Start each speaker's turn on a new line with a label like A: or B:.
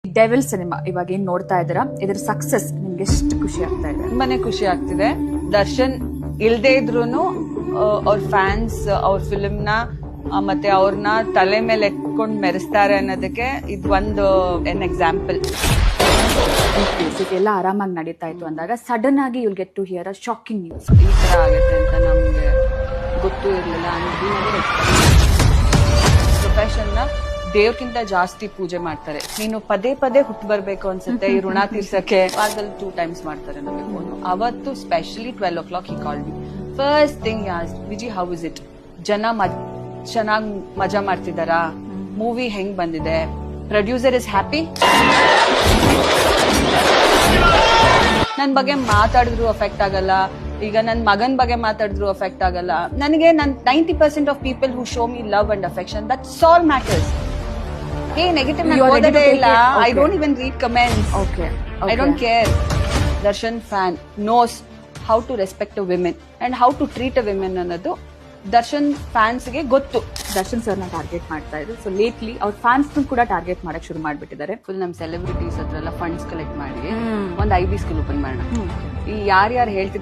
A: Devil cinema ಇವಾಗ ಏನ್ ನೋಡ್ತಾ ಇದ್ದೀರಾ, ಇದರ ಸಕ್ಸಸ್ ನಿಮ್ಗೆ ಎಷ್ಟು ಖುಷಿ ಆಗ್ತಾ ಇದೆ?
B: ತುಂಬಾನೇ ಖುಷಿ ಆಗ್ತಿದೆ. ದರ್ಶನ್ ಇಲ್ದೇ ಇದ್ರೂನು ಅವ್ರ ಫ್ಯಾನ್ಸ್ ಅವ್ರ ಫಿಲ್ಮ್ ನ ಮತ್ತೆ ಅವ್ರನ್ನ ತಲೆ ಮೇಲೆ ಎತ್ಕೊಂಡ್ ಮೆರೆಸ್ತಾರೆ ಅನ್ನೋದಕ್ಕೆ ಇದು ಒಂದು ಎನ್ ಎಕ್ಸಾಂಪಲ್.
A: ಎಲ್ಲ ಆರಾಮಾಗಿ ನಡೀತಾ ಇತ್ತು ಅಂದಾಗ ಸಡನ್ ಆಗಿ you'll get to hear a shocking news.
B: ಈ ತರ ಆಗುತ್ತೆ ಅಂತ ನಮ್ಗೆ ಗೊತ್ತೂ ಇರ್ಲಿಲ್ಲ. ಪ್ರೊಫೆಷನ್ ನ ದೇವ್ರಕ್ಕಿಂತ ಜಾಸ್ತಿ ಪೂಜೆ ಮಾಡ್ತಾರೆ. ನೀನು ಪದೇ ಪದೇ ಹುಟ್ಟು ಬರ್ಬೇಕು ಅನ್ಸುತ್ತೆ ಈ ಋಣ ತೀರ್ಸಕ್ಕೆ. ವಾರದಲ್ಲಿ 2 times ಮಾಡ್ತಾರೆ ನಮಗೆ ಫೋನು. ಅವತ್ತು specially 12 o'clock he called me. First thing he asked, Viji how is it? ಜನ ಚೆನ್ನಾಗ್ ಮಜಾ ಮಾಡ್ತಿದಾರಾ? ಮೂವಿ ಹೆಂಗ್ ಬಂದಿದೆ? Producer is happy? ನನ್ ಬಗ್ಗೆ ಮಾತಾಡಿದ್ರು ಅಫೆಕ್ಟ್ ಆಗಲ್ಲ. ಈಗ ನನ್ ಮಗನ್ ಬಗ್ಗೆ ಮಾತಾಡಿದ್ರು ಅಫೆಕ್ಟ್ ಆಗಲ್ಲ. ನನಗೆ 90% of people who show me love and affection, that's all matters. Hey negative ನಾನು ಓದೋದೇ ಇಲ್ಲ. I don't even read comments. I don't care. Darshan fan knows how to respect a women and how to treat a women ಅನ್ನೋದು ದರ್ಶನ್ ಫ್ಯಾನ್ಸ್ಗೆ ಗೊತ್ತು.
A: ದರ್ಶನ್ ಸರ್ನ target ಮಾಡ್ತಾ ಇದ್ರು. So lately ಅವ್ರ ಫ್ಯಾನ್ಸ್ ಕೂಡ ಟಾರ್ಗೆಟ್ ಮಾಡಕ್ ಶುರು ಮಾಡ್ಬಿಟ್ಟಿದ್ದಾರೆ.
B: ಫುಲ್ ನಮ್ ಸೆಲೆಬ್ರಿಟೀಸ್ ಹತ್ರ ಎಲ್ಲ ಫಂಡ್ಸ್ ಕಲೆಕ್ಟ್ ಮಾಡಿ ಒಂದು IB ಸ್ಕೂಲ್ ಓಪನ್ ಮಾಡೋಣ. ಈ ಯಾರ್ಯಾರು ಹೇಳ್ತಿದ್ದಾರೆ